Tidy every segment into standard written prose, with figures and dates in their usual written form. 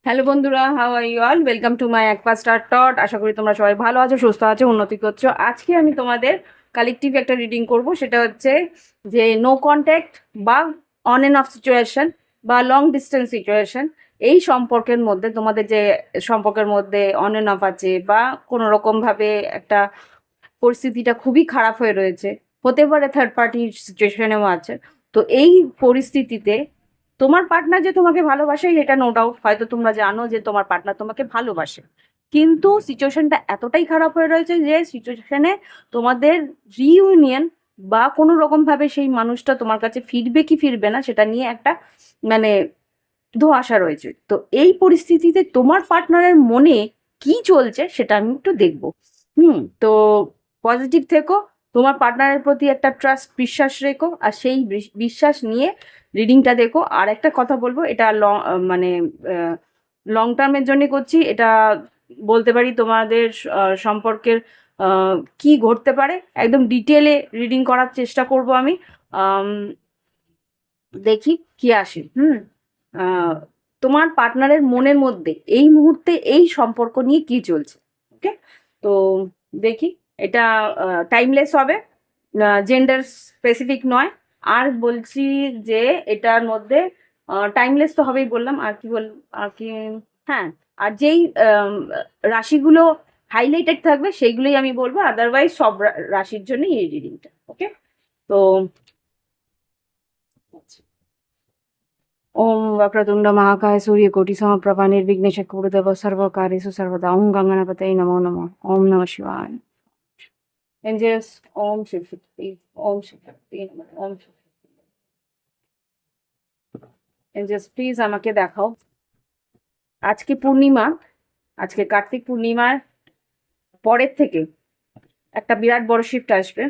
Hello বন্ধুরা, how are you all? Welcome to my একপা star টট। আশা করি তোমরা সবাই ভালো আছো, সুস্থ আছো, উন্নতি করছো। আজকে আমি তোমাদের কালেকটিভ একটা রিডিং করব। সেটা হচ্ছে যে নো কন্ট্যাক্ট বা অন অ্যান্ড অফ সিচুয়েশন বা লং ডিস্টেন্স সিচুয়েশন, এই সম্পর্কের মধ্যে তোমাদের যে সম্পর্কের মধ্যে অন অ্যান্ড অফ আছে বা কোনো রকমভাবে একটা পরিস্থিতিটা খুবই খারাপ হয়ে রয়েছে, হতে পারে থার্ড পার্টির সিচুয়েশনেও আছে। তো এই পরিস্থিতিতে তোমার পার্টনার যে তোমাকে ভালোবাসে এটা নো ডাউট, হয়তো তোমরা জানো যে তোমার পার্টনার তোমাকে ভালোবাসে, কিন্তু সিচুয়েশনটা এতটাই খারাপ হয়ে রয়েছে যে সিচুয়েশনে তোমাদের রিইউনিয়ন বা কোনো রকম ভাবে সেই মানুষটা তোমার কাছে ফিরবে কি ফিরবে না সেটা নিয়ে একটা মানে ধোঁয়াশা রয়েছে। তো এই পরিস্থিতিতে তোমার পার্টনারের মনে কি চলছে সেটা আমি একটু দেখবো। তো পজিটিভ থেকো, তোমার পার্টনারের প্রতি একটা ট্রাস্ট বিশ্বাস রেখো, আর সেই বিশ্বাস নিয়ে রিডিংটা দেখো। আর একটা কথা বলবো, এটা মানে লং টার্মের জন্য করছি। এটা বলতে পারি তোমাদের সম্পর্কের কি ঘটতে পারে একদম ডিটেলে রিডিং করার চেষ্টা করব আমি। আম, দেখি কি আসে। আহ, তোমার পার্টনারের মনের মধ্যে এই মুহূর্তে এই সম্পর্ক নিয়ে কি চলছে। ওকে, তো দেখি। এটা টাইমলেস হবে, জেন্ডার স্পেসিফিক নয়। আর বলছি যে এটার মধ্যে টাইমলেস তো হবেই বললাম, আর কি আর কি, হ্যাঁ। আর যেই রাশিগুলো হাইলাইটেড থাকবে সেইগুলোই আমি বলবো, আদারওয়াইজ সব রাশির জন্য এই রিডিংটা। ওকে, তো ओम वक्रतुंड महाकाय सूर्यकोटि समप्रभा निर्विघ्नेश कुरुदेव सर्वकार्येषु सर्वदा। ओम गंगनापतये नमो नमः। ओम नमः शिवाय। एंजल्स, ओम शिव शक्ति, ओम शिव शक्ति नमः, ओम शिव शक्ति। এঞ্জেলস প্লিজ আমাকে দেখাও। আজকে পূর্ণিমা, আজকে কার্তিক পূর্ণিমার পরের থেকে একটা বিরাট বড় শিফট আসবে।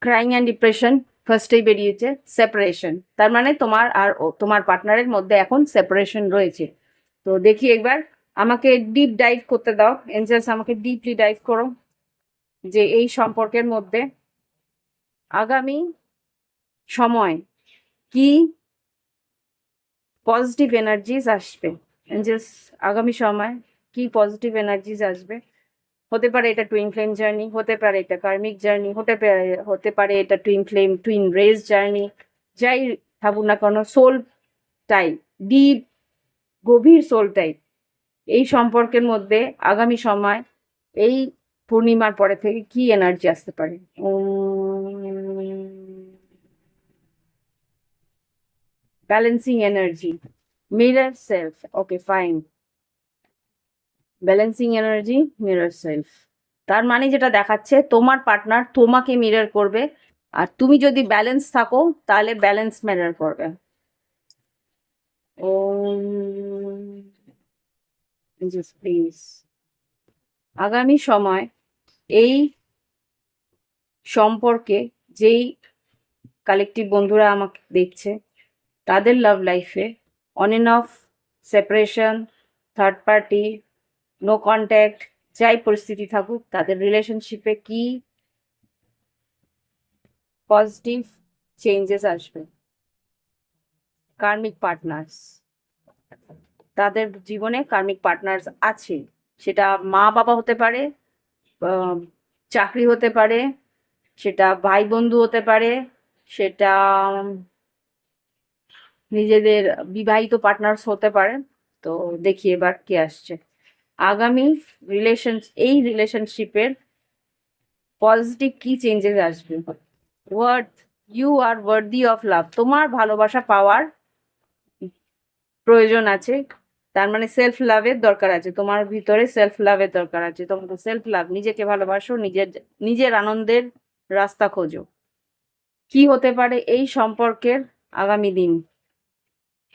ক্রাইং অ্যান্ড ডিপ্রেশন ফার্স্টেই বেরিয়েছে, সেপারেশন, তার মানে তোমার আর তোমার পার্টনারের মধ্যে এখন সেপারেশন রয়েছে। তো দেখি একবার, আমাকে ডিপ ডাইভ করতে দাও এঞ্জেলস, আমাকে ডিপলি ডাইভ করো যে এই সম্পর্কের মধ্যে আগামী সময় কি পজিটিভ এনার্জিস আসবে। এঞ্জেলস, আগামী সময় কি পজিটিভ এনার্জিস আসবে। হতে পারে এটা টুইন ফ্লেম জার্নি, হতে পারে এটা কার্মিক জার্নি, হতে পারে এটা twin flame twin race journey. যাই ভাবুক না কেন, সোল টাইপ, ডিপ গভীর সোল টাইপ, এই সম্পর্কের মধ্যে আগামী সময় এই পূর্ণিমার পরে থেকে কি এনার্জি আসতে পারে। Balancing energy, mirror self. Okay fine, balancing energy, mirror self. তার মানে যেটা দেখাচ্ছে তোমার পার্টনার তোমাকে মিরর করবে, আর তুমি যদি ব্যালেন্স থাকো তাহলে ব্যালেন্স মিরর করবে। ও প্লিজ আগামী সময় এই সম্পর্কে যেই কালেকটিভ বন্ধুরা আমাকে দেখছে তাদের লাভ লাইফে on and off separation, third party, no contact, যাই পরিস্থিতি থাকুক তাদের রিলেশনশিপে কি পজিটিভ চেঞ্জেস আসবে। কার্মিক পার্টনার্স, তাদের জীবনে কার্মিক পার্টনার্স আছে। সেটা মা বাবা হতে পারে, আহ, চাকরি হতে পারে, সেটা ভাই বন্ধু হতে পারে, সেটা নিজেদের বিবাহিত পার্টনার্স হতে পারে। তো দেখি এবার কি আসছে। আগামী রিলেশন, এই রিলেশনশিপের পজিটিভ কি চেঞ্জেস আসবে। Worth, you are worthy of love, তোমার ভালোবাসা পাওয়ার প্রয়োজন আছে। তার মানে সেলফ লাভের দরকার আছে, তোমার ভিতরে সেলফ লাভের দরকার আছে। তোমাকে সেলফ লাভ, নিজেকে ভালোবাসো, নিজের নিজের আনন্দের রাস্তা খোঁজো। কি হতে পারে এই সম্পর্কের আগামী দিন।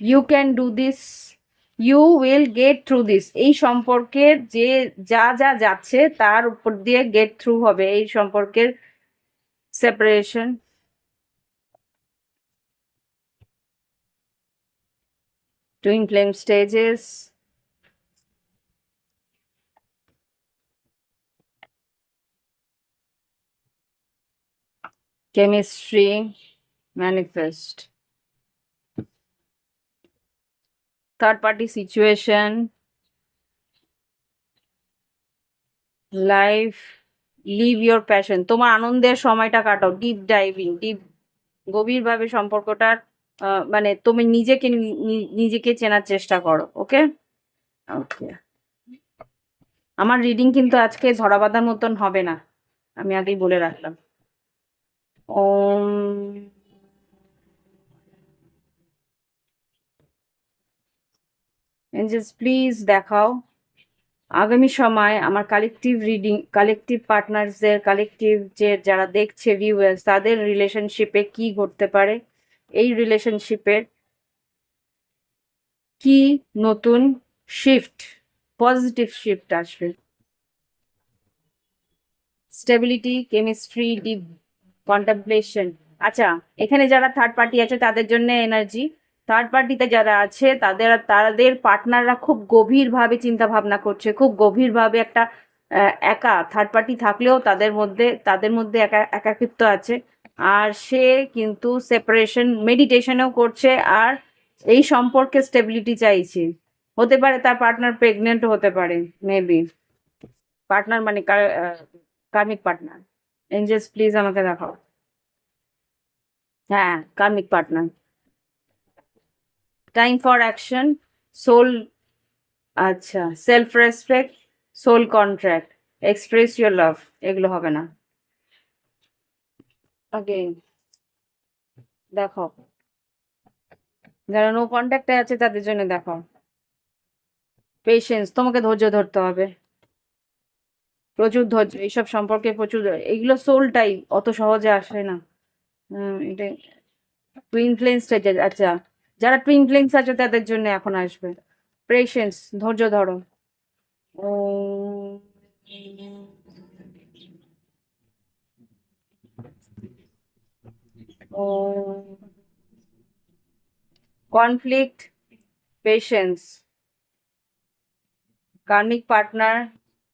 You can do this, you will get through this, এই সম্পর্কের যে যা যা যাচ্ছে তার উপর দিয়ে গেট থ্রু হবে এই সম্পর্কের separation. Twin flame stages, chemistry, manifest. Third party situation, life, live your passion. তোমার আনন্দের সময়টা কাটাও, ডিপ ডাইভিং, গভীরভাবে সম্পর্কটার মানে তুমি নিজেকে চেনার চেষ্টা করো। ওকে ওকে, আমার রিডিং কিন্তু আজকে ধরা বাঁধার মতন হবে না, আমি আগেই বলে রাখলাম। ওম, এঞ্জেলস প্লিজ দেখাও আগামী সময় আমার কালেকটিভ পার্টনার্সদের, কালেকটিভ যে যারা দেখছে ভিউয়ার্স, তাদের রিলেশনশিপে কি ঘটতে পারে, এই রিলেশনশিপের কি নতুন শিফট, পজিটিভ শিফট আসবে। Stability, chemistry, deep contemplation. আচ্ছা, এখানে যারা থার্ড পার্টি আছে তাদের জন্য এনার্জি, থার্ড পার্টিতে যারা আছে তাদের পার্টনাররা খুব গভীরভাবে চিন্তা ভাবনা করছে, খুব গভীরভাবে একটা একা থার্ড পার্টি থাকলেও তাদের মধ্যে একাকিত্ব আছে, আর সে কিন্তু সেপারেশন মেডিটেশনও করছে, আর এই সম্পর্কে স্টেবিলিটি চাইছে। হতে পারে তার পার্টনার প্রেগনেন্টও হতে পারে, মেবি। পার্টনার মানে কার্মিক পার্টনার। এঞ্জেলস প্লিজ আমাকে দেখাও। হ্যাঁ, karmic partner. Time for action, soul, আচ্ছা, self respect, soul contract, express your love, এগুলো হবে না। ওকে, দেখো যারা নো কন্ট্যাক্টে আছে তাদের জন্য দেখো পেশেন্স, তোমাকে ধৈর্য ধরতে হবে, প্রচুর ধৈর্য, এইসব সম্পর্কে প্রচুর, এইগুলো সোল টাইপ, অত সহজে আসে না। এটা টুইন ফ্লেমস, আচ্ছা, যারা টুইন ফ্লেমস আছে তাদের জন্য এখন আসবে পেশেন্স, ধৈর্য ধরো। ও, ও, conflict, patience, karmic partner,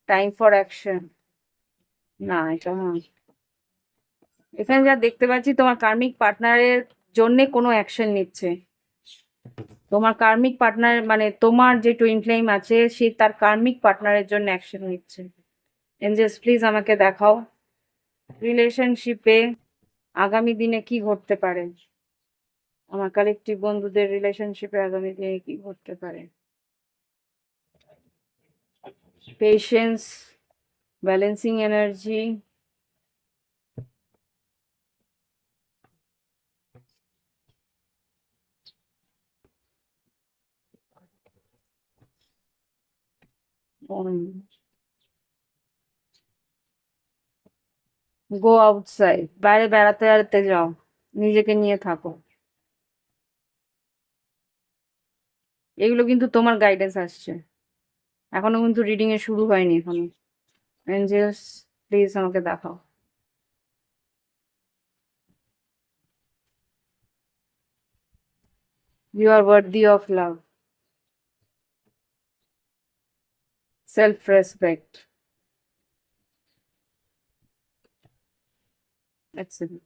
time for action. না, এটা না। এখানে যা দেখতে পাচ্ছি তোমার কার্মিক পার্টনারের জন্য কোনো অ্যাকশন নিচ্ছে, তোমার কার্মিক পার্টনার মানে তোমার যে টুইন ফ্লেম আছে সে তার কার্মিক পার্টনারের জন্য অ্যাকশন নিচ্ছে। এঞ্জেলস প্লিজ আমাকে দেখাও রিলেশনশিপে আগামী দিনে কি ঘটতে পারে, আমার কালেকটিভ বন্ধুদের রিলেশনশিপে আগামী দিনে কি ঘটতে পারে। Patience, balancing energy, go outside, বাইরে বেড়াতে বেড়াতে যাও, নিজেকে নিয়ে থাকো। এগুলো কিন্তু তোমার গাইডেন্স আসছে, এখনো কিন্তু রিডিং এ শুরু হয়নি এখনো। এঞ্জেলস প্লিজ আমাকে দেখাও। You are worthy of love, self respect, excellent.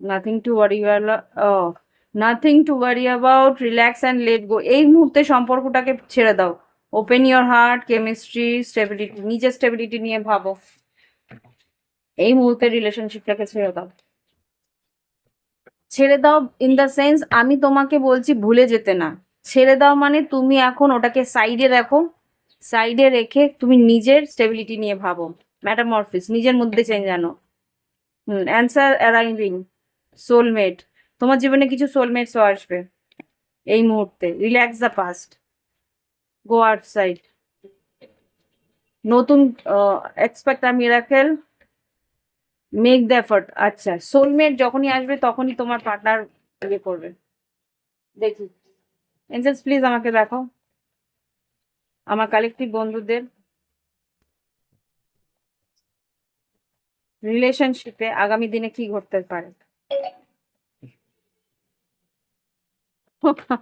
Nothing to worry about. Oh, nothing to worry about. Relax and let go. এই মুহূর্তে সম্পর্কটাকে ছেড়ে দাও। Open your heart, chemistry, stability, নিজের স্টেবিলিটি নিয়ে ভাবো। এই মুহূর্তে রিলেশনশিপটাকে ছেড়ে দাও। ছেড়ে দাও ইন দ্য সেন্স, আমি তোমাকে বলছি ভুলে যেতে না। ছেড়ে দাও মানে তুমি এখন ওটাকে সাইডে রাখো, সাইডে রেখে তুমি নিজের স্টেবিলিটি নিয়ে ভাবো। ম্যাটামরফিস, নিজের মধ্যে চেঞ্জ আনো। অ্যান্সার অ্যারাইভিং, সোলমেট, তোমার জীবনে কিছু সোলমেটসও আসবে এই মুহূর্তে। Relax the past, go outside, নতুন expect a miracle, make the effort. আচ্ছা, সোলমেট যখনই আসবে তখনই তোমার পার্টনার ইয়ে করবে, দেখি। এঞ্জেলস প্লিজ আমাকে দেখো আমার কালেকটিভ বন্ধুদের রিলেশনশিপে আগামী দিনে কি ঘটতে পারে। Okay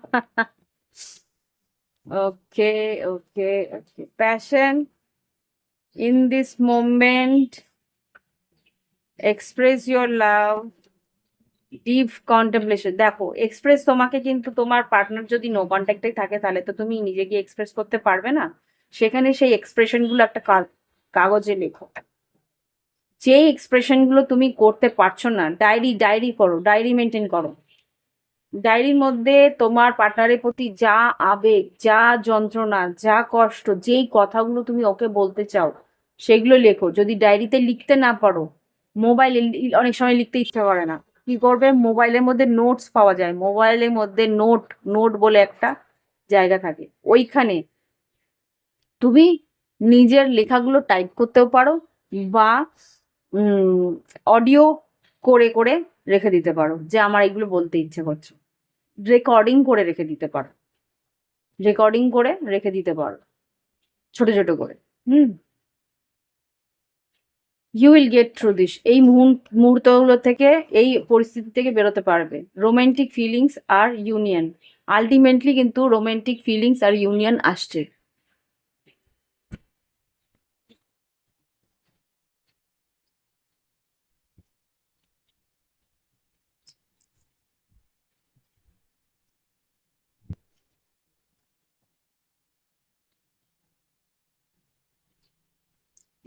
okay okay, passion, in this moment, express your love, deep contemplation. দেখো এক্সপ্রেস তোমাকে কিন্তু তোমার পার্টনার যদি নো কন্ট্যাক্টে থাকে তাহলে তো তুমি নিজেকে এক্সপ্রেস করতে পারবে না। সেখানে সেই এক্সপ্রেশনগুলো একটা কাগজে লেখো। যে এক্সপ্রেশনগুলো তুমি করতে পারছো না, ডায়েরি করো, ডায়েরি মেনটেন করো। ডায়েরির মধ্যে তোমার পার্টনারের প্রতি যা আবেগ, যা যন্ত্রণা, যা কষ্ট, যেই কথাগুলো তুমি ওকে বলতে চাও সেগুলো লেখো। যদি ডায়েরিতে লিখতে না পারো, মোবাইলে অনেক সময় লিখতে ইচ্ছা করে না, কি করবে, মোবাইলের মধ্যে নোটস পাওয়া যায়, মোবাইলের মধ্যে নোট নোট বলে একটা জায়গা থাকে, ওইখানে তুমি নিজের লেখাগুলো টাইপ করতেও পারো, বা অডিও করে করে রেখে দিতে পারো যে আমার এগুলো বলতে ইচ্ছে করছে। রেকর্ডিং করে রেখে দিতে পারো, রেকর্ডিং করে রেখে দিতে পারো ছোট ছোট করে। Hmm, you will get through this. এই মুহূর্তগুলো থেকে, এই পরিস্থিতি থেকে বেরোতে পারবে। রোমান্টিক ফিলিংস আর ইউনিয়ন, আলটিমেটলি কিন্তু রোমান্টিক ফিলিংস আর ইউনিয়ন আসছে।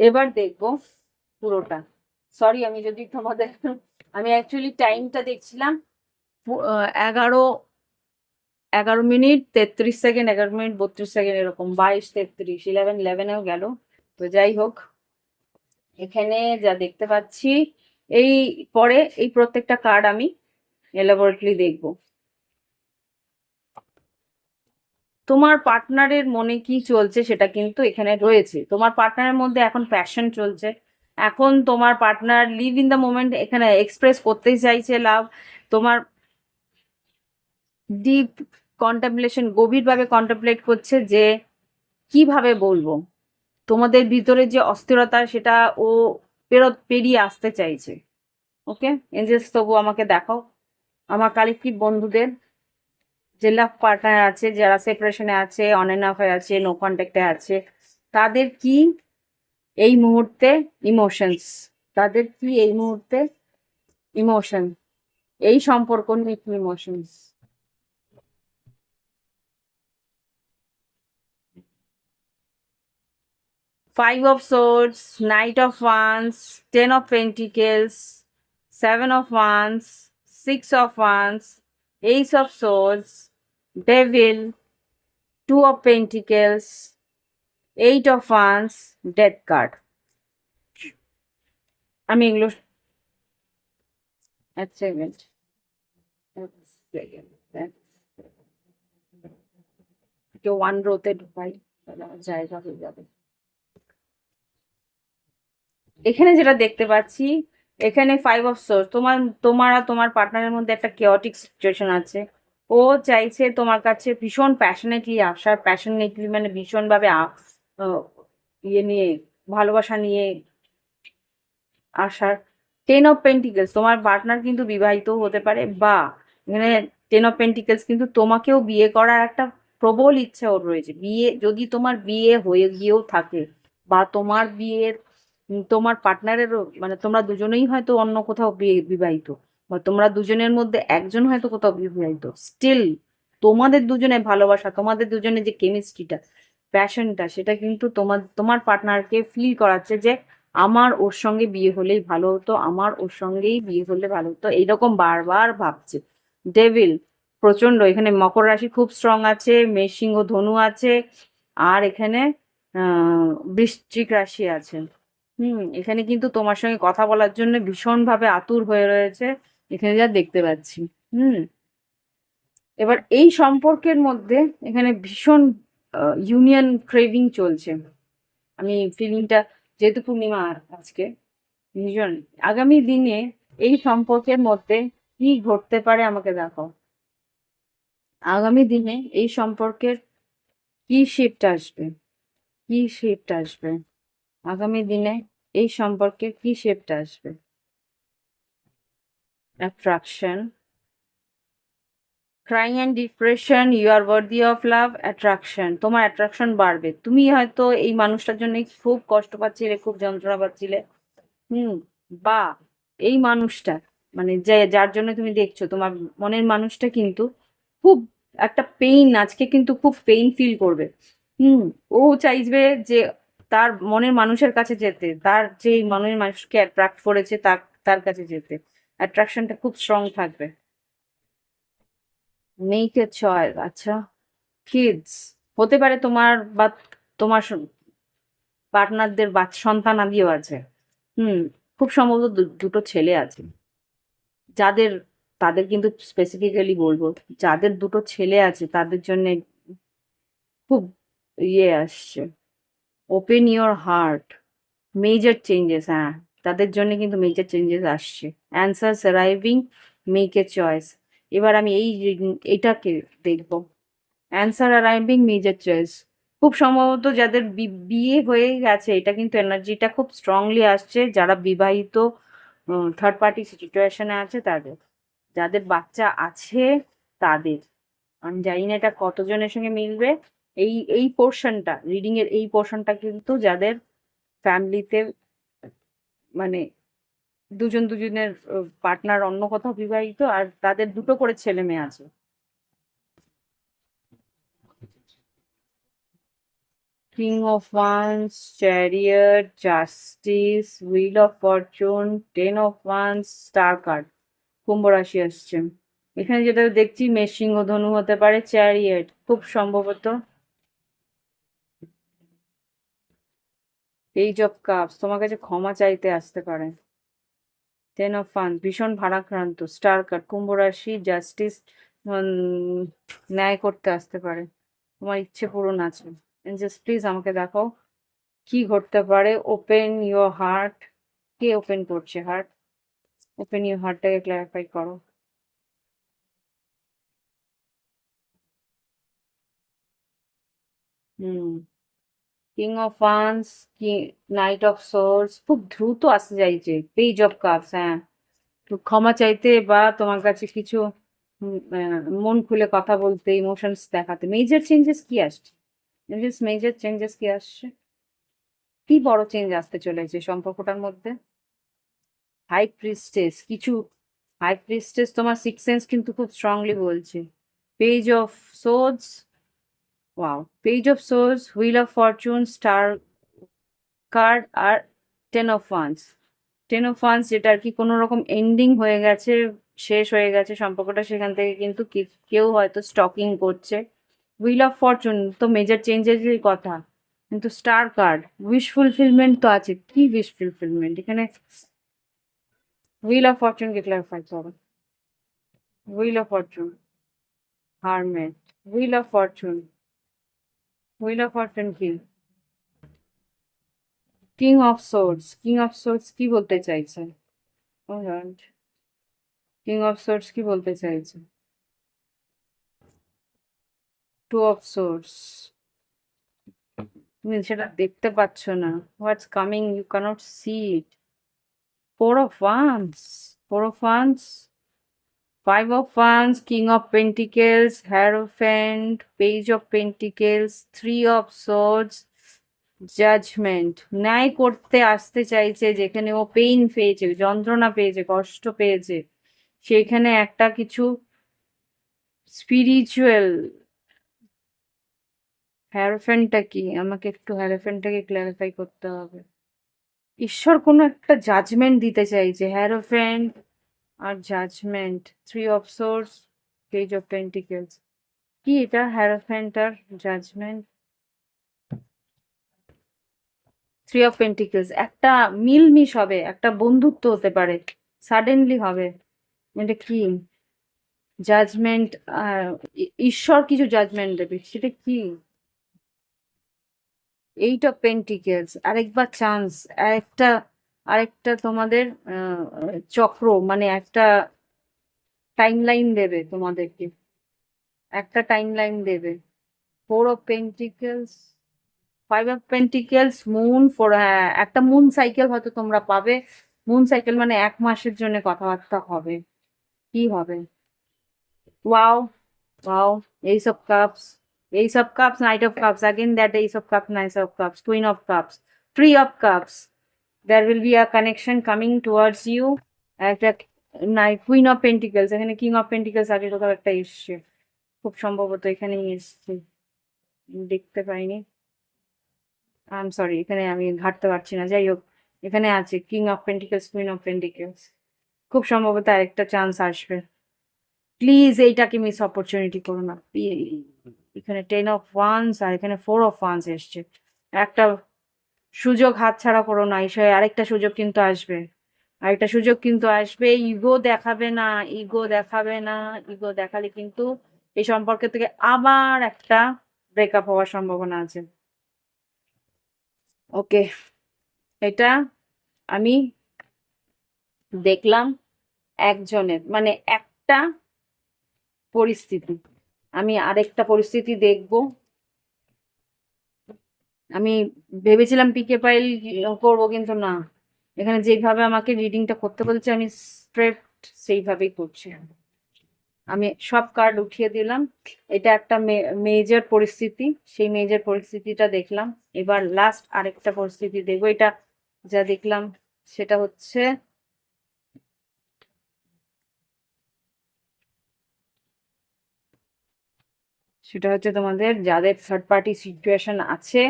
এবার দেখবো পুরোটা। সরি, আমি যদি তোমাদের, আমি অ্যাকচুয়ালি টাইমটা দেখছিলাম, 11 11 মিনিট 33 সেকেন্ড, 11 মিনিট 32 সেকেন্ড, এরকম 22 33, 11 গেল। তো যাই হোক, এখানে যা দেখতে পাচ্ছি, এই পরে এই প্রত্যেকটা কার্ড আমি এলাবোরেটলি দেখব। তোমার পার্টনারের মনে কি চলছে সেটা কিন্তু এখানে রয়েছে। তোমার পার্টনারের মধ্যে এখন প্যাশন চলছে, এখন তোমার partner live in the moment এখানে এক্সপ্রেস করতেই চাইছে লাভ। তোমার ডিপ কন্টেম্পলেশন, গভীরভাবে কন্টেম্পলেট করছে যে কিভাবে বলবো, তোমাদের ভিতরে যে অস্থিরতা সেটা ও পেরিয়ে আসতে চাইছে। ওকে এঞ্জেলস, তবু আমাকে দেখাও আমার কালেক্টিভ বন্ধুদের যে লাভ পার্টনার আছে, যারা সেপারেশনে আছে, অন এন্ড অফে আছে, নো কন্ট্যাক্টে আছে, তাদের কি এই মুহূর্তে ইমোশনস, তাদের কি এই মুহূর্তে ইমোশন, এই সম্পর্ক নিয়ে কি emotions. 5 of Swords, Knight of Wands, 10 of Pentacles, 7 of Wands, 6 of Wands, Ace of Swords, Devil, 2 of Pentacles, 8 of Wands, Death card। আমি এগুলো, এক সেকেন্ড, এক সেকেন্ড, কেউ 1 রোতে ঢুকাই, তাহলে আমার জায়গা হয়ে যাবে। এখানে যেটা দেখতে পাচ্ছি, এখানে 5 of Swords, তোমার আর তোমার পার্টনারের মধ্যে একটা কেওটিক সিচুয়েশন আছে। ও চাইছে তোমার কাছে ভীষণ প্যাশনেটলি আসার, প্যাশনেটলি মানে ভীষণভাবে ইয়ে নিয়ে, ভালোবাসা নিয়ে আসার। 10 of Pentacles, তোমার পার্টনার কিন্তু বিবাহিত হতে পারে, বা এখানে 10 of Pentacles কিন্তু তোমাকেও বিয়ে করার একটা প্রবল ইচ্ছা ওর রয়েছে। বিয়ে যদি তোমার বিয়ে হয়ে গিয়েও থাকে, বা তোমার বিয়ের তোমার পার্টনারেরও মানে তোমরা দুজনেই হয়তো অন্য কোথাও বিবাহিত, বা তোমরা দুজনের মধ্যে একজন হয়তো কোথাও বিবাহিত, স্টিল তোমাদের দুজনের ভালোবাসা, তোমাদের দুজনের যে কেমিস্ট্রিটা, প্যাশনটা, সেটা কিন্তু তোমার পার্টনারকে ফিল করাচ্ছে যে আমার ওর সঙ্গে বিয়ে হলেই ভালো হতো, আমার ওর সঙ্গেই বিয়ে হলে ভালো হতো, এইরকম বারবার ভাবছে। ডেভিল প্রচন্ড, এখানে মকর রাশি খুব স্ট্রং আছে, মেষ সিংহ ধনু আছে, আর এখানে বৃশ্চিক রাশি আছে। এখানে কিন্তু তোমার সঙ্গে কথা বলার জন্য ভীষণভাবে আতুর হয়ে রয়েছে, এখানে যা দেখতে পাচ্ছি। হুম এবার এই সম্পর্কের মধ্যে এখানে ভীষণ ইউনিয়ন ক্রেভিং চলছে। আমি ফিলিংটা, যেহেতু পূর্ণিমা আজকে, ভীষণ আগামী দিনে এই সম্পর্কের মধ্যে কি ঘটতে পারে আমাকে দেখাও। আগামী দিনে এই সম্পর্কের কি শিফট আসবে, কি শিফট আসবে আগামী দিনে, এই সম্পর্কে কি শিফট আসবে। Attraction, crying and depression, you are worthy of love, attraction, তোমার অ্যাট্রাকশন বাড়বে। তুমি হয়তো এই মানুষটার জন্য খুব কষ্ট পাচ্ছিলে, খুব যন্ত্রণা পাচ্ছিলে, বা এই মানুষটা মানে যে যার জন্য তুমি দেখছো, তোমার মনের মানুষটা কিন্তু খুব একটা পেইন, আজকে কিন্তু খুব পেইন ফিল করবে। হুম। ও চাইবে যে তার মনের মানুষের কাছে যেতে, তার যে মনের মানুষকে অ্যাট্রাক্ট করেছে তার তার কাছে যেতে। অ্যাট্রাকশনটা খুব স্ট্রং থাকবে। মেক এ চয়েস, আচ্ছা। কিডস হতে পারে তোমার, বা তোমার পার্টনারদের সন্তানাদিও আছে। হুম। খুব সম্ভবত দুটো ছেলে আছে যাদের, তাদের কিন্তু স্পেসিফিক্যালি বলবো, যাদের দুটো ছেলে আছে তাদের জন্য খুব ইয়ে আসছে। Open your heart, major changes, হ্যাঁ, তাদের জন্য কিন্তু মেজর চেঞ্জেস আসছে। Answers arriving, make a choice. এবার আমি এইটাকে দেখবো। Answer arriving, major choice. খুব সম্ভবত যাদের বিয়ে হয়ে গেছে, এটা কিন্তু এনার্জিটা খুব স্ট্রংলি আসছে, যারা বিবাহিত থার্ড পার্টি সিচুয়েশনে আছে তাদের, যাদের বাচ্চা আছে তাদের। আমি জানি না এটা কতজনের সঙ্গে মিলবে। এই পোর্শনটা, রিডিং এর এই পোর্শনটা কিন্তু যাদের ফ্যামিলিতে মানে দুজন দুজনের পার্টনার অন্য কোথাও বিবাহিত, আর তাদের দুটো করে ছেলে মেয়ে আছে। King of wands, chariot, justice, wheel of fortune, ten of wands, star card. কুম্ভ রাশি আসছে। এখানে যেটা দেখছি মেষ, সিংহ, ধনু হতে পারে। চ্যারিয়ট খুব সম্ভবত। পেজ অফ কাপস তোমার কাছে ক্ষমা চাইতে আসতে পারে। টেন অফ ফান্স ভীষণ ভারাক্রান্ত। স্টার কার্ড কুম্ভ রাশি, জাস্টিস, ন্যায় করতে আসতে পারে। তোমার ইচ্ছে পূরণ আছে। জাস্ট প্লিজ আমাকে দেখাও কি ঘটতে পারে। Open your heart. K open করছে হার্ট? ওপেন ইউর হার্টটাকে ক্ল্যারিফাই করো। হুম। কিং অফ ওয়ান্স, কি, নাইট অফ সোর্স খুব দ্রুত আসতে চাইছে। পেজ অফ কাপস, হ্যাঁ, তো ক্ষমা চাইতে বা তোমার কাছে কিছু মন খুলে কথা বলতে, ইমোশনস দেখাতে। মেজর চেঞ্জেস কি আসছে? মেজর চেঞ্জেস কি আসছে? কি বড় চেঞ্জ আসতে চলেছে সম্পর্কটার মধ্যে? হাই প্রিস্টেস কিছু, হাই প্রিস্টেস তোমার সিক্স সেন্স কিন্তু খুব স্ট্রংলি বলছে। Page of swords, wow, page of swords, wheel of fortune, star card, আর ten of wands. Ten of wands যেটা আর কি কোনো রকম এন্ডিং হয়ে গেছে, শেষ হয়ে গেছে সম্পর্কটা, সেখান থেকে কিন্তু কেউ হয়তো স্টকিং করছে। হুইল অফ ফরচুন তো মেজর চেঞ্জেসের কথা, কিন্তু স্টার কার্ড উইশ ফুলফিলমেন্ট তো আছে। কি উইশ ফুলফিলমেন্ট এখানে? হুইল অফ ফরচুনকে ক্লারিফাই করো। Wheel of fortune, hermit, wheel of fortune, wheel of fortune কি? King of swords, king of swords কি বলতে চাইছে? Oh lord, king of swords কি বলতে চাইছে? টু অফ সোর্স, তুমি সেটা দেখতে পাচ্ছ না। What's coming you can't see it. Four of wands, four of wands, five of wands, king of pentacles, hierophant, page of pentacles, three of swords, judgement. ন্যায় করতে আসতে চাইছে, যেখানে ও পেইন পেয়েছে, যন্ত্রণা পেয়েছে, কষ্ট পেয়েছে, সেখানে একটা কিছু স্পিরিচুয়াল। হ্যারোফেন্টটা কি? আমাকে একটু হ্যারোফেন্টটাকে ক্ল্যারিফাই করতে হবে। ঈশ্বর কোনো একটা জাজমেন্ট দিতে চাইছে। হ্যারোফেন্ট আর judgement, three of swords, page of pentacles. কি এটা হ্যারোফেন্ট আর জাজমেন্ট? থ্রি অফ পেন্টিকেলস একটা মিলমিশ হবে, একটা বন্ধুত্ব হতে পারে, সাডেনলি হবে। এটা কি? জাজমেন্ট, ঈশ্বর কিছু জাজমেন্ট দেবে, সেটা কি? এইট অফ পেন্টিকেলস, আরেকবার চান্স, আরেকটা, আরেকটা তোমাদের চক্র, মানে একটা টাইমলাইন দেবে তোমাদেরকে, একটা টাইমলাইন দেবে। Four of pentacles, five of pentacles, moon four, হ্যাঁ, একটা মুন সাইকেল হয়তো তোমরা পাবে। মুন সাইকেল মানে 1 মাসের জন্য কথাবার্তা হবে। কি হবে? Wow, wow, ace of cups, ace of cups, knight of cups, again that ace of cups, nine of cups, queen of cups, three of cups. There will be a connection coming towards you. একটা নাই, queen of pentacles, এখানে king of pentacles আগে কোথাও একটা এসছে, খুব সম্ভবত এখানেই এসছে, দেখতে পাইনি, আই এম সরি, এখানে আমি ঘাটতে পারছি না, যাই হোক এখানে আছে king of pentacles, queen of pentacles, খুব সম্ভবত আরেকটা চান্স আসবে, প্লিজ এইটাকে মিস অপরচুনিটি করো না। এখানে টেন অফ ওয়ান্স আর এখানে ফোর অফ ওয়ান্স এসছে, একটা সুযোগ হাতছাড়া করো না, এই আরেকটা সুযোগ কিন্তু আসবে, আরেকটা সুযোগ কিন্তু আসবে, ইগো দেখাবে না, ইগো দেখাবে না, ইগো দেখালে কিন্তু এই সম্পর্ক থেকে আবার একটা ব্রেকআপ হওয়ার সম্ভাবনা আছে। ওকে, এটা আমি দেখলাম একজনের, মানে একটা পরিস্থিতি, আমি আরেকটা পরিস্থিতি দেখব। আমি ভেবেছিলাম পিকে ফাইল করবো, কিন্তু না, এখানে যেভাবে আমাকে রিডিংটা করতে বলছে আমি স্ট্রেট সেইভাবেই করছি। আমি সব কার্ড উঠিয়ে দিলাম, এটা একটা মেজর পরিস্থিতি, সেই মেজর পরিস্থিতিটা দেখলাম, এবার লাস্ট আরেকটা পরিস্থিতি দেখবো। এটা যা দেখলাম সেটা হচ্ছে, তোমাদের যাদের থার্ড পার্টি সিচুয়েশন আছে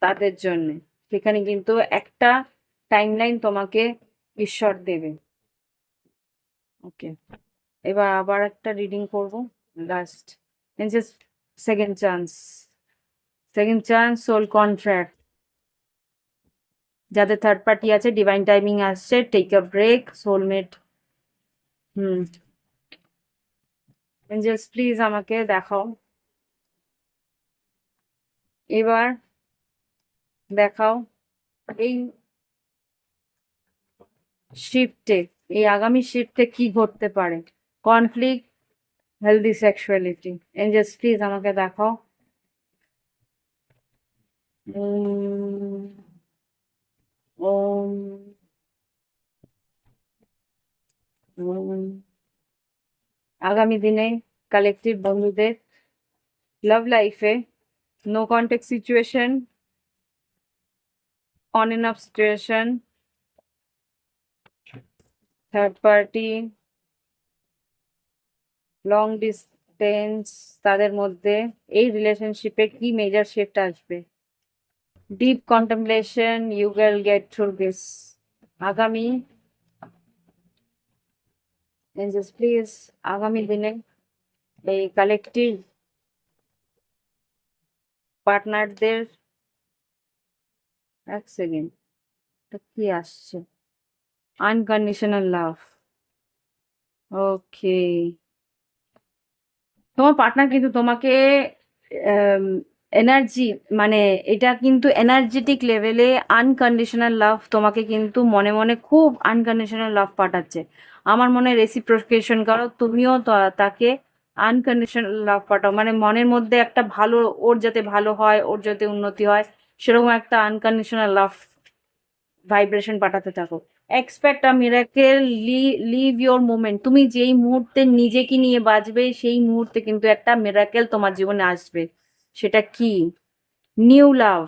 তাদের জন্য, সেখানে কিন্তু একটা টাইমলাইন তোমাকে ঈশ্বর দেবে। ওকে, এবার আবার একটা রিডিং করবো, last, just second chance, second chance, soul contract, যাদের থার্ড পার্টি আছে ডিভাইন টাইমিং আসছে, take a break, soulmate. Hmm, angels please আমাকে দেখাও, এবার দেখাও এই শিফটে, এই আগামী শিফটে কি ঘটতে পারে, conflict, healthy sexuality, Angeles please আমাকে দেখাও। ওম, ওম, আগামী দিনে কালেকটিভ বন্ধুদের লাভ লাইফে no contact situation, on and off situation, third party, long distance, তাদের মধ্যে এই রিলেশনশিপে কি মেজর শিফট আসবে, deep contemplation, you will get through this. আগামী, এঞ্জেলস প্লিজ আগামী দিনে এই কালেকটিভ পার্টনারদের, এক সেকেন্ড, কি আসছে, আনকন্ডিশনাল লাভ, ওকে, তোমার পার্টনার কিন্তু তোমাকে এনার্জি, মানে এটা কিন্তু এনার্জেটিক লেভেলে আনকন্ডিশনাল লাভ, তোমাকে কিন্তু মনে মনে খুব আনকন্ডিশনাল লাভ পাঠাচ্ছে, আমার মনে রেসিপ্রোকেশন করো, তুমিও তাকে আনকন্ডিশনাল লাভ পাঠাও, মানে মনের মধ্যে একটা ভালো, ওর যাতে ভালো হয়, ওর যাতে উন্নতি হয়, সেরকম একটা আনকন্ডিশনাল লাভ ভাইব্রেশন পাঠাতে থাকো, expect a miracle, live your moment, তুমি যেই মুহূর্তে নিজেকে নিয়ে বাঁচবে সেই মুহূর্তে কিন্তু একটা মিরাকেল তোমার জীবনে আসবে, সেটা কি, new love,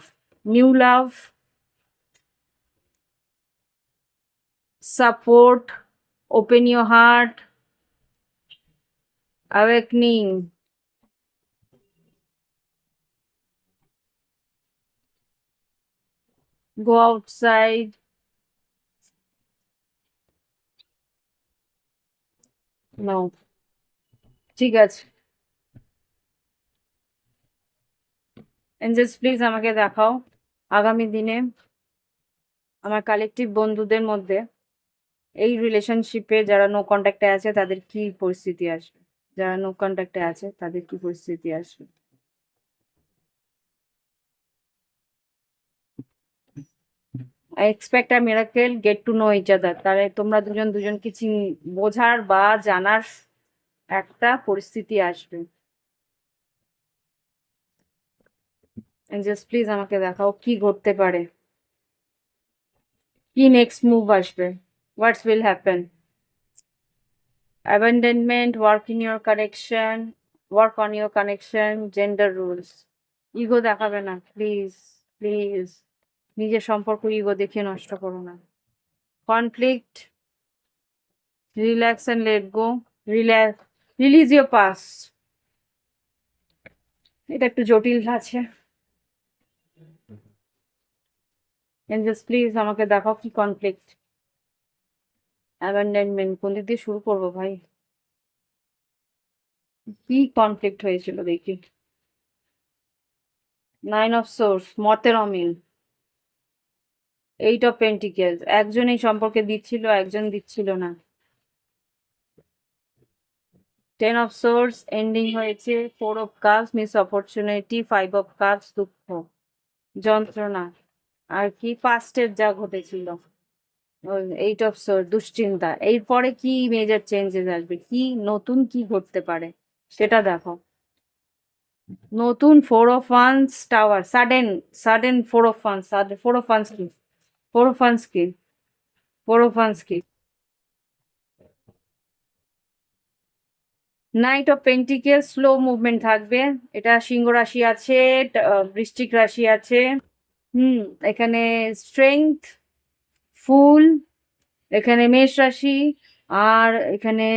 new love, support, open your heart, awakening, go outside, no, ঠিক আছে, এঞ্জেলস প্লিজ আমাকে দেখাও আগামী দিনে আমার কালেকটিভ বন্ধুদের মধ্যে এই রিলেশনশিপে যারা নো কন্ট্যাক্টে আছে তাদের কি পরিস্থিতি আসবে, যারা নো কন্ট্যাক্টে আছে তাদের কি পরিস্থিতি আসবে। I expect a miracle, get to know each other, তাহলে তোমরা দুজন দুজনকে বোঝার বা জানার একটা পরিস্থিতি আসবে। জাস্ট প্লিজ আমাকে দেখাও কি ঘটতে পারে, কি নেক্সট মুভ আসবে, what's will happen, abandonment, work on your connection, gender rules, ego দেখাবে না প্লিজ, প্লিজ নিজের সম্পর্ক ইগো দেখিয়ে নষ্ট করো না, conflict, relax and let go, relax, release your past. এটা একটু জটিল আছে। এঞ্জেলস প্লিজ আমাকে দেখাও কি কনফ্লিক্ট। অ্যাবান্ডনমেন্ট, কোন দিক দিয়ে শুরু করবো ভাই? কি কনফ্লিক্ট হয়েছিল দেখি। নাইন অফ সোর্স, মতের অমিল। এইট অফ পেন্টিকেলস, একজন এই সম্পর্কে দিচ্ছিল, একজন দিচ্ছিল না। টেন অফ সোর্স, এন্ডিং হয়েছে। Four of cups, miss opportunity. Five of cups, দুঃখ, যন্ত্রণা। আর কি পাস্টের যা ঘটেছিল। এইট অফ সোর্স, দুশ্চিন্তা। এরপরে কি মেজর চেঞ্জেস আসবে, কি নতুন কি ঘটতে পারে সেটা দেখো। নতুন four of once, tower, sudden, sudden four of wands, four of once কি, ফোর অফ ওয়ান্স কি, ফোর অফ ওয়ান্স কি, night of pentacle, slow movement থাকবে। এটা সিংহ রাশি আছে, বৃশ্চিক রাশি আছে। হুম, এখানে স্ট্রেংথ, ফুল, এখানে মেষ রাশি, আর এখানে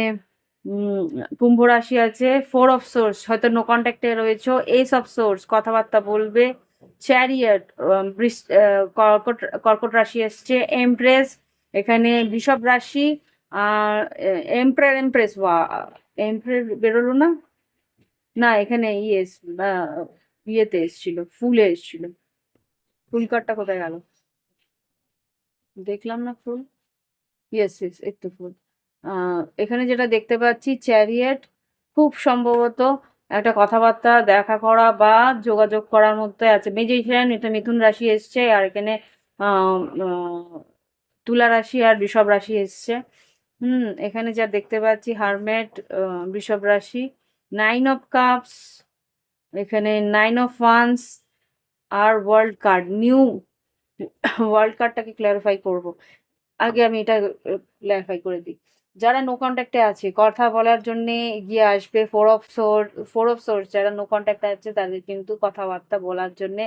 উম, কুম্ভ রাশি আছে। ফোর অফ সোর্স, হয়তো নো কন্ট্যাক্টে রয়েছে। এস অফ সোর্স, কথাবার্তা বলবে। চ্যারিয়ট, কর্কট, কর্কট রাশি এসছে। এমপ্রেস, এখানে বৃষভ রাশি। আর এমপ্রের, এমপ্রেস, এমপ্রের বেরোলো না, না এখানে ইয়েস, ইয়েতে এসছিল, ফুলে এসছিল। ফুল কার্ডটা কোথায় গেল, দেখলাম না ফুল। ইয়েস ইয়েস, একটু ফুল। এখানে যেটা দেখতে পাচ্ছি, চ্যারিয়েট, খুব সম্ভবত একটা কথাবার্তা, দেখা করা বা যোগাযোগ করার মধ্যে আছে। ম্যাজিশিয়ান, এটা মিথুন রাশি এসছে। আর এখানে আহ, আহ, তুলা রাশি আর বৃষভ রাশি এসছে। এখানে যা দেখতে পাচ্ছি, হারমেট, বৃষভ রাশি। নাইন অফ কাপস, এখানে নাইন অফ ওয়ান্স, আর ওয়ার্ল্ড কার্ড, নিউ। ওয়ার্ল্ড কার্ডটাকে ক্ল্যারিফাই করব, আগে আমি এটা ক্ল্যারিফাই করে দিই। যারা নো কন্ট্যাক্টে আছে, কথা বলার জন্য এগিয়ে আসবে। Four of swords, four of swords, যারা নো কন্ট্যাক্টে আছে তাদের কিন্তু কথাবার্তা বলার জন্য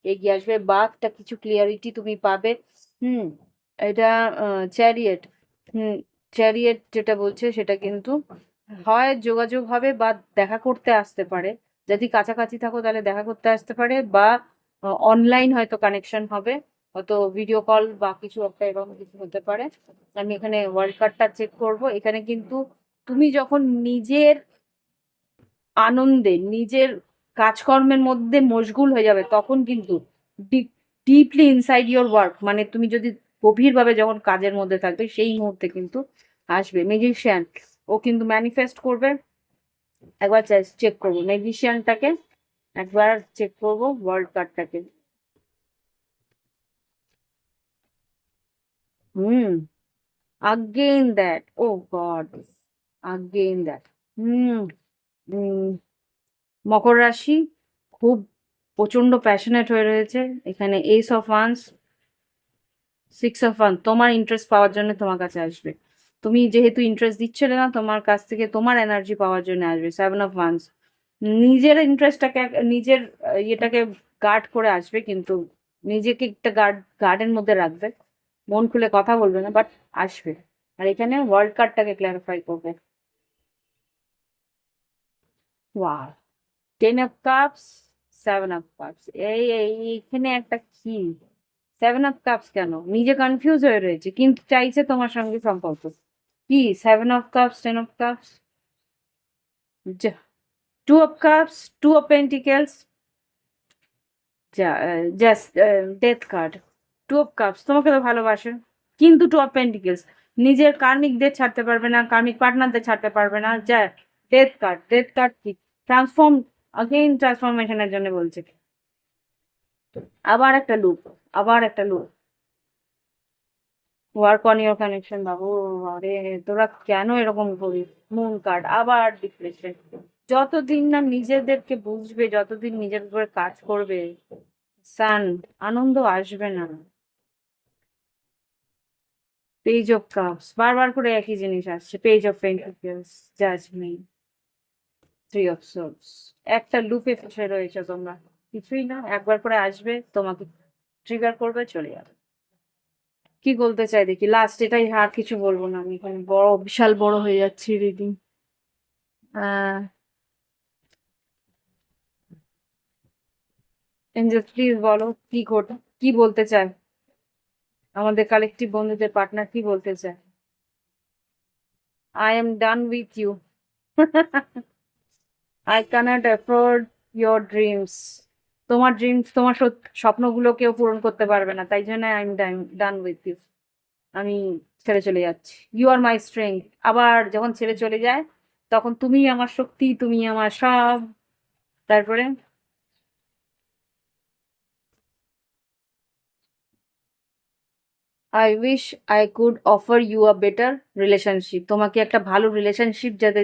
এগিয়ে আসবে, বা একটা কিছু ক্লিয়ারিটি তুমি পাবে। হুম, এটা চ্যারিয়েট। হুম, চ্যারিয়েট যেটা বলছে সেটা কিন্তু হয় যোগাযোগ হবে বা দেখা করতে আসতে পারে। যদি কাছাকাছি থাকো তাহলে দেখা করতে আসতে পারে, বা অনলাইন হয়তো কানেকশন হবে, হয়তো ভিডিও কল বা কিছু একটা এরকম কিছু হতে পারে। আমি এখানে ওয়ার্ল্ড কার্ডটা চেক করব। এখানে কিন্তু তুমি যখন নিজের আনন্দে, নিজের কাজকর্মের মধ্যে মশগুল হয়ে যাবে, তখন কিন্তু ডিপলি ইনসাইড ইয়োর ওয়ার্ক, মানে তুমি যদি গভীরভাবে যখন কাজের মধ্যে থাকবে, সেই মুহূর্তে কিন্তু আসবে। ম্যাজিশিয়ান, ও কিন্তু ম্যানিফেস্ট করবে। একবার চেক করবো ম্যাজিশিয়ানটাকে, একবার চেক করবো ওয়ার্ল্ড কার্ডটাকে। Hmm, again that, oh god, again that। Hmm, um, মকর রাশি, খুব প্রচন্ড প্যাশনেট হয়ে রয়েছে। এখানে ace of wands, six of ওয়ান, তোমার ইন্টারেস্ট পাওয়ার জন্য তোমার কাছে আসবে। তুমি যেহেতু ইন্টারেস্ট দিচ্ছিলে না, তোমার কাছ থেকে তোমার এনার্জি পাওয়ার জন্য আসবে। সেভেন অফ ওয়ান্স, নিজের ইন্টারেস্টটাকে, নিজের ইয়েটাকে গার্ড করে আসবে, কিন্তু নিজেকে একটা গার্ডের মধ্যে রাখবে। মন খুলে কথা বলবে না, বাট আসবে। আর এখানে ওয়ার্ল্ড কার্ডটাকে ক্ল্যারিফাই করবে। Wow, ten of cups, seven of cups. এইখানে একটা কি, সেভেন অফ কাপস কেন, নিজে কনফিউজ হয়ে রয়েছে কিন্তু চাইছে তোমার সঙ্গে সম্পর্ক। কি seven of cups, ten of cups, two of cups, two of pentacles, just death card. Two of cups, তোমাকে তো ভালোবাসে, কিন্তু টু অফ পেন্টিকেলস, নিজের কার্মিকদের ছাড়তে পারবে না, কার্মিক পার্টনারদের ছাড়তে পারবে না। যা ডেথ কার্ড, ডেথ কার্ড কি, ট্রান্সফর্ম, অগেইন ট্রান্সফরমেশনের জন্য বলছে। আবার একটা লুপ, আবার একটা loop. Work on your connection, বাবু। আরে তোরা কেন এরকম করিস? মুন কার্ড, আবার ডিপ্রেশন। যতদিন না নিজেদেরকে বুঝবে, যতদিন নিজের উপরে কাজ করবে, সান, আনন্দ আসবে না। পেজ অফ কাপস, বারবার করে একই জিনিস আসছে। Page of pentacles, judgement, three of swords. একটা লুপে ফেসে রয়েছে তোমরা, কিছুই না, একবার করে আসবে, তোমাকে ট্রিগার করবে, চলে যাবে। কি বলতে চাই দেখি, লাস্ট এটাই, আর কিছু বলবো না আমি, এখানে বড় বিশাল বড় হয়ে যাচ্ছে রিডিং। আহ এঞ্জেল প্লিজ বলো কি বলতে চায় আমাদের কালেকটিভ বন্ধুদের পার্টনার, কি বলতে চায়? I am done with you. I cannot afford your dreams. তোমার ড্রিমস, তোমার স্বপ্নগুলো কেউ পূরণ করতে পারবে না, তাই জন্য I am done with you. আমি ছেড়ে চলে যাচ্ছি। You are my strength. আবার যখন ছেড়ে চলে যায়, তখন তুমি আমার শক্তি, তুমি আমার সব। তারপরে I wish I could offer you a better relationship. তোমাকে একটা ভালো রিলেশনশিপ যাতে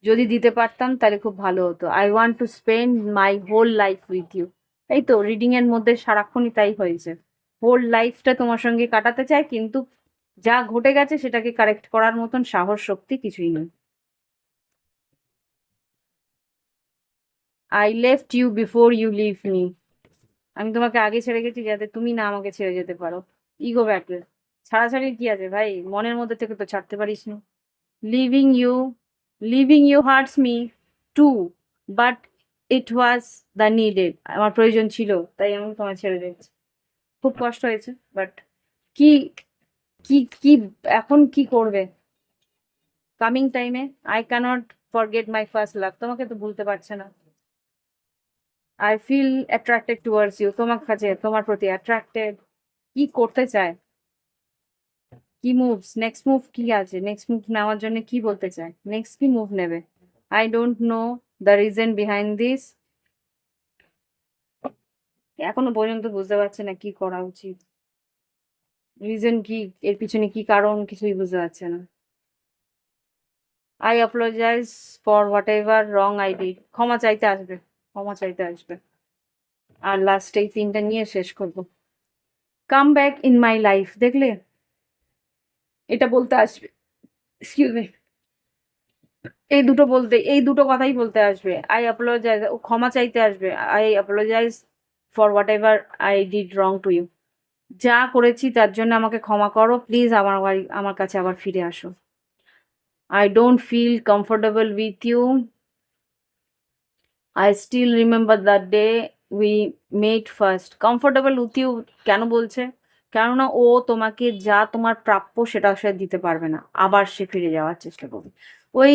যদি দিতে পারতাম তাহলে খুব ভালো হতো। I want to spend my whole life with you. এই তো রিডিং এর মধ্যে সারাক্ষণই তাই হয়েছে। হোল লাইফটা তোমার সঙ্গে কাটাতে চাই, কিন্তু যা ঘটে গেছে সেটাকে কারেক্ট করার মতন সাহস শক্তি কিছুই নেই। I left you before you leave me. আমি তোমাকে আগে ছেড়ে গেছি যাতে তুমি না আমাকে ছেড়ে যেতে পারো। Ego battle. ছাড়াছাড়ি কি আছে ভাই, মনের মধ্যে থেকে তো ছাড়তে পারিস না। Leaving you leaving you hurts me too, but it was the needed. আমার প্রয়োজন ছিল, তাই আমি তোমায় ছেড়ে দিয়েছি। খুব কষ্ট হয়েছে, বাট কি কি কি এখন কি করবে কামিং টাইমে? I cannot forget my first love. তোমাকে তো ভুলতে পারছে না। I feel attracted towards you. তোমার কাছে, তোমার প্রতি অ্যাট্রাক্টেড। কি করতে চায়? কি মুভস, নেক্সট মুভ কি আছে? নেক্সট মুভ নেওয়ার জন্য কি বলতে চায়? নেক্সট কি মুভ নেবে? I don't know the reason behind this. এখনো পর্যন্ত বুঝতে পারছে না কি করা উচিত। রিজন কি, এর পিছনে কি কারণ, কিছুই বুঝতে পারছে না। I apologise for whatever wrong I did. ক্ষমা চাইতে আসবে, ক্ষমা চাইতে আসবে। আর লাস্ট এই তিনটা নিয়ে শেষ করবো। Come back in my life, দেখলে? এটা বলতে আসবে। Excuse me. এই দুটো কথাই বলতে আসবে। আই অ্যাপোলোজাইজ, ও ক্ষমা চাইতে আসবে। I apologise for whatever I did wrong to you. যা করেছি তার জন্য আমাকে ক্ষমা করো, প্লিজ আমার কাছে আবার ফিরে আসো। I don't feel comfortable with you. I still remember the day we met first. Comfortable with you কেন বলছে? কেননা ও তোমাকে যা তোমার প্রাপ্য সেটা সে দিতে পারবে না, আবার সে ফিরে যাওয়ার চেষ্টা করবে। ওই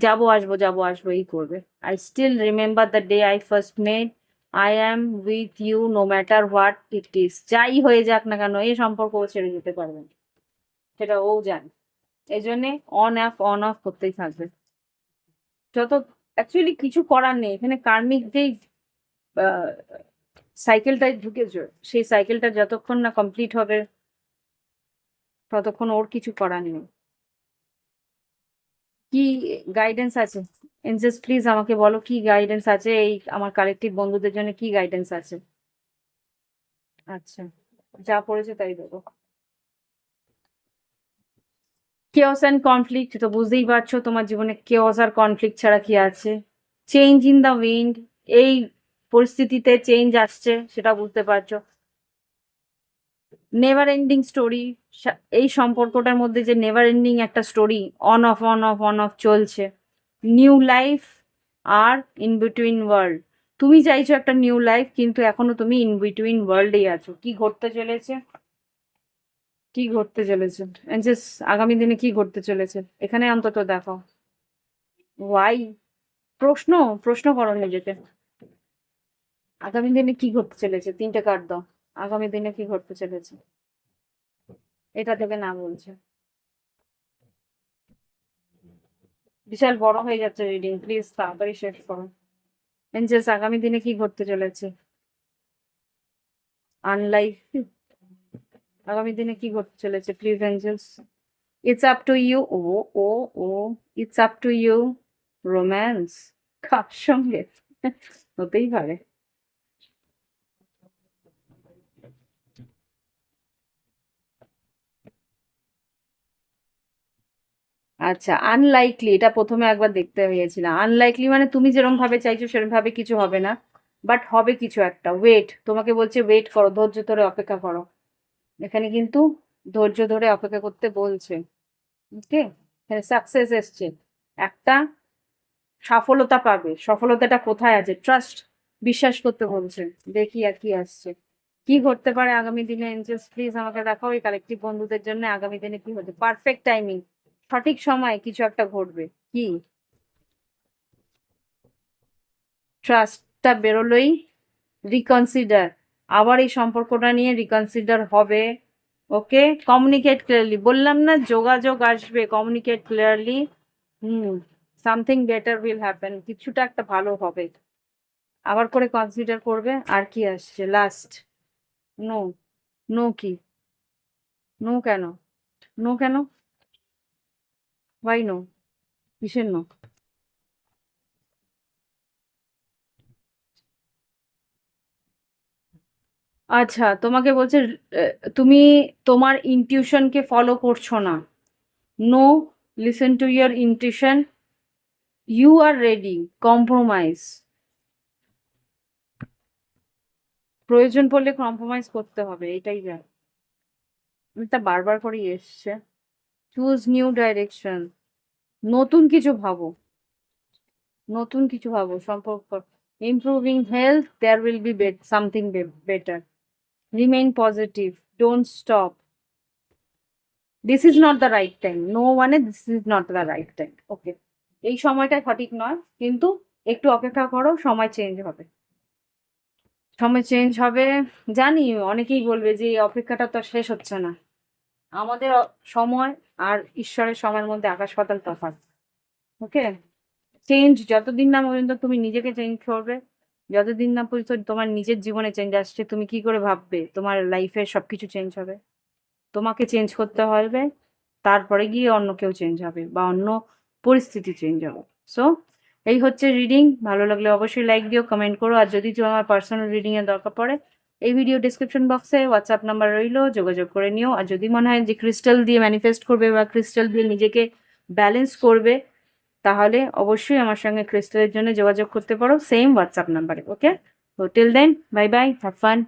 যাবো আসবো এই করবে। I still remember the day I first met. I am with you no matter what it is. যাই হয়ে যাক না কেন, এই সম্পর্ক ও ছেড়ে যেতে পারবে না, সেটা ও জানে। এই জন্যে অন অফ করতেই থাকবে। যত অ্যাকচুয়ালি কিছু করার নেই এখানে, কার্মিক যেই সাইকেলটায় ঢুকেছো, সেই সাইকেলটা যতক্ষণ না কমপ্লিট হবে ততক্ষণ ওর কিছু করার নেই। কি গাইডেন্স আছে? এঞ্জেলস প্লিজ আমাকে বলো কি গাইডেন্স আছে, এই আমার কালেকটিভ বন্ধুদের জন্য কি গাইডেন্স আছে? আচ্ছা, যা পড়েছে তাই দেবো। কেওস অ্যান্ড কনফ্লিক্ট, তো বুঝতেই পারছো তোমার জীবনে কেওস আর কনফ্লিক্ট ছাড়া কি আছে। চেঞ্জ ইন দ্য উইন্ড, এই পরিস্থিতিতে চেঞ্জ আসছে সেটা বুঝতে পারছো। নেভার এন্ডিং স্টোরি, এই সম্পর্কটার মধ্যে যে নেভার এন্ডিং একটা story, on off on off on off চলছে। নিউ লাইফ আর ইন বিটুইন ওয়ার্ল্ড। তুমি চাইছো একটা নিউ লাইফ, কিন্তু এখনো তুমি ইন বিটুইন ওয়ার্ল্ডেই আছো। কি ঘটতে চলেছে, কি ঘটতে চলেছে? জাস্ট আগামী দিনে কি ঘটতে চলেছে এখানে অন্তত দেখো। ওয়াই? প্রশ্ন, প্রশ্ন করো নিজেকে। আগামী দিনে কি ঘটতে চলেছে, তিনটে কার্ড দাও। আগামী দিনে কি ঘটতে চলেছে, এটা থেকে না বলছে। বিশাল বড় হয়ে যাচ্ছে রিডিং, প্লিজ তাড়াতাড়ি শেষ করো। এঞ্জেলস আগামী দিনে কি ঘটতে চলেছে? আনলাইক, আগামী দিনে কি ঘটতে চলেছে please angels. It's up to you. ও ও ও it's up to you. Romance? কার সঙ্গে? হতেই পারে। আচ্ছা, আনলাইকলি, এটা প্রথমে একবার দেখতে পেয়েছিলাম। আনলাইকলি মানে তুমি যেরকম ভাবে চাইছো সেরকম ভাবে কিছু হবে না, বাট হবে কিছু একটা। ওয়েট, তোমাকে বলছে ওয়েট করো, ধৈর্য ধরে অপেক্ষা করো। এখানে কিন্তু ধৈর্য ধরে অপেক্ষা করতে বলছে। ওকে, এখানে সাকসেস এসছে, একটা সফলতা পাবে। সফলতাটা কোথায় আছে? ট্রাস্ট, বিশ্বাস করতে বলছে। দেখি আর কি আসছে, কি ঘটতে পারে আগামী দিনে। এঞ্জেলস প্লিজ আমাকে দেখাও এই কালেকটিভ বন্ধুদের জন্য আগামী দিনে কি হচ্ছে। পারফেক্ট টাইমিং, সঠিক সময় কিছু একটা ঘটবে। কি? ট্রাস্টটা বেরোলোই। রিকনসিডার, আবার এই সম্পর্কটা নিয়ে রিকনসিডার হবে। ওকে, কমিউনিকেট ক্লিয়ারলি, বললাম না যোগাযোগ আসবে, communicate clearly. Hmm, something better will happen, কিছুটা একটা ভালো হবে। আবার করে কনসিডার করবে। আর কি আসছে লাস্ট? নো। নো কি? নো কেন? নো কেন? Why no? কিসের নো? আচ্ছা, তোমাকে বলছে তুমি তোমার ইনটিউশনকে ফলো করছো না। No, listen to your intuition, you are ready compromise. প্রয়োজন পড়লে কম্প্রোমাইজ করতে হবে, এটাই যা। এটা বারবার করে এসছে। চুজ নিউ ডাইরেকশন, নতুন কিছু ভাবো। নতুন কিছু ভাবো সম্পর্ক। Improving health, there will be something better. Remain positive, don't stop. This is not the right time, no মানে this is not the right time. Okay, এই সময়টা সঠিক নয়, কিন্তু একটু অপেক্ষা করো, সময় চেঞ্জ হবে। সময় চেঞ্জ হবে। জানি অনেকেই বলবে যে এই অপেক্ষাটা তো আর শেষ হচ্ছে না। আমাদের সময় আর ঈশ্বরের সময়ের মধ্যে আকাশ পাতাল তফাৎ। ওকে, চেঞ্জ যতদিন না পর্যন্ত তুমি নিজেকে চেঞ্জ করবে, যতদিন না পর্যন্ত তোমার নিজের জীবনে চেঞ্জ আসছে, তুমি কি করে ভাববে তোমার লাইফে সবকিছু চেঞ্জ হবে? তোমাকে চেঞ্জ করতে হবে, তারপরে গিয়ে অন্য কেউ চেঞ্জ হবে বা অন্য পরিস্থিতি চেঞ্জ হবে। সো এই হচ্ছে রিডিং। ভালো লাগলে অবশ্যই লাইক দিও, কমেন্ট করো। আর যদি তোমার পার্সোনাল রিডিং এর দরকার পড়ে, এই ভিডিও ডিসক্রিপশন বক্সে হোয়াটসঅ্যাপ নাম্বার রইলো, যোগাযোগ করে নিও। আর যদি মনে হয় যে ক্রিস্টাল দিয়ে ম্যানিফেস্ট করবে বা ক্রিস্টাল দিয়ে নিজেকে ব্যালেন্স করবে, তাহলে অবশ্যই আমার সঙ্গে ক্রিস্টালের জন্য যোগাযোগ করতে পারো সেম হোয়াটসঅ্যাপ নাম্বারে। ওকে, তো till then, bye bye, have fun.